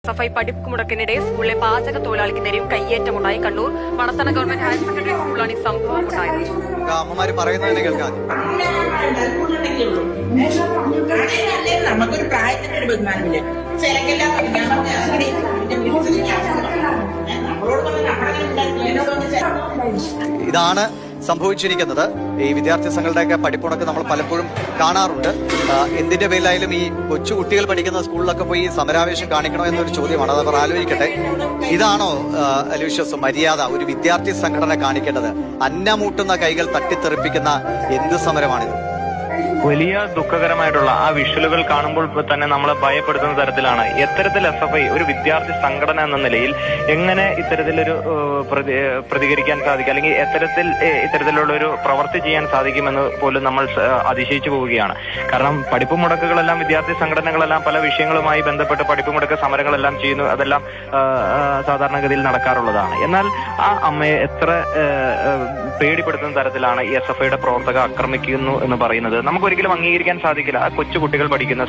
Sapphire പഠിപ്പ് മുടക്കിനിടെ സ്കൂളിലെ പാചക തൊഴിലാളിക്ക് നേരെയും കയ്യേറ്റമുണ്ടായി. Kannur Manathana government higher secondary സ്കൂളിലാണ് ഈ സംഭവം ഉണ്ടായത്. അമ്മമാര് പറയുന്നതിനെ കേൾക്കാം. നമുക്കൊരു പ്രായത്തിന്റെ ഒരു ബഹുമാനമില്ല. ഇതാണ് സംഭവിച്ചിരിക്കുന്നത്. ഈ വിദ്യാർത്ഥി സംഘങ്ങളുടെയൊക്കെ പഠിപ്പുണക്ക് നമ്മൾ പലപ്പോഴും കാണാറുണ്ട്. എന്തിന്റെ പേരിലായാലും ഈ കൊച്ചു കുട്ടികൾ പഠിക്കുന്ന സ്കൂളിലൊക്കെ പോയി സമരാവേശം കാണിക്കണോ എന്നൊരു ചോദ്യമാണ്. അത് അവർ ആലോചിക്കട്ടെ. ഇതാണോ അലൂഷ്യസ് മര്യാദ ഒരു വിദ്യാർത്ഥി സംഘടന കാണിക്കേണ്ടത്? അന്നമൂട്ടുന്ന കൈകൾ തട്ടിത്തെറിപ്പിക്കുന്ന എന്ത് സമരമാണിത്? വലിയ ദുഃഖകരമായിട്ടുള്ള ആ വിഷ്വലുകൾ കാണുമ്പോൾ തന്നെ നമ്മളെ ഭയപ്പെടുത്തുന്ന തരത്തിലാണ്. എത്തരത്തിൽ SFI ഒരു വിദ്യാർത്ഥി സംഘടന എന്ന നിലയിൽ എങ്ങനെ ഇത്തരത്തിലൊരു പ്രതികരിക്കാൻ സാധിക്കും, അല്ലെങ്കിൽ ഇത്തരത്തിലുള്ള ഒരു പ്രവൃത്തി ചെയ്യാൻ സാധിക്കുമെന്ന് പോലും നമ്മൾ അതിശയിച്ചു പോവുകയാണ്. കാരണം പഠിപ്പ് മുടക്കുകളെല്ലാം വിദ്യാർത്ഥി സംഘടനകളെല്ലാം പല വിഷയങ്ങളുമായി ബന്ധപ്പെട്ട് പഠിപ്പ് മുടക്ക് സമരങ്ങളെല്ലാം ചെയ്യുന്നു. അതെല്ലാം സാധാരണഗതിയിൽ നടക്കാറുള്ളതാണ്. എന്നാൽ ആ അമ്മയെ എത്ര പേടിപ്പെടുത്തുന്ന തരത്തിലാണ് ഈ SFIയുടെ പ്രവർത്തകർ ആക്രമിക്കുന്നു എന്ന് പറയുന്നത് നമുക്കൊരിക്കലും അംഗീകരിക്കാൻ സാധിക്കില്ല. ആ കൊച്ചു കുട്ടികൾ പഠിക്കുന്ന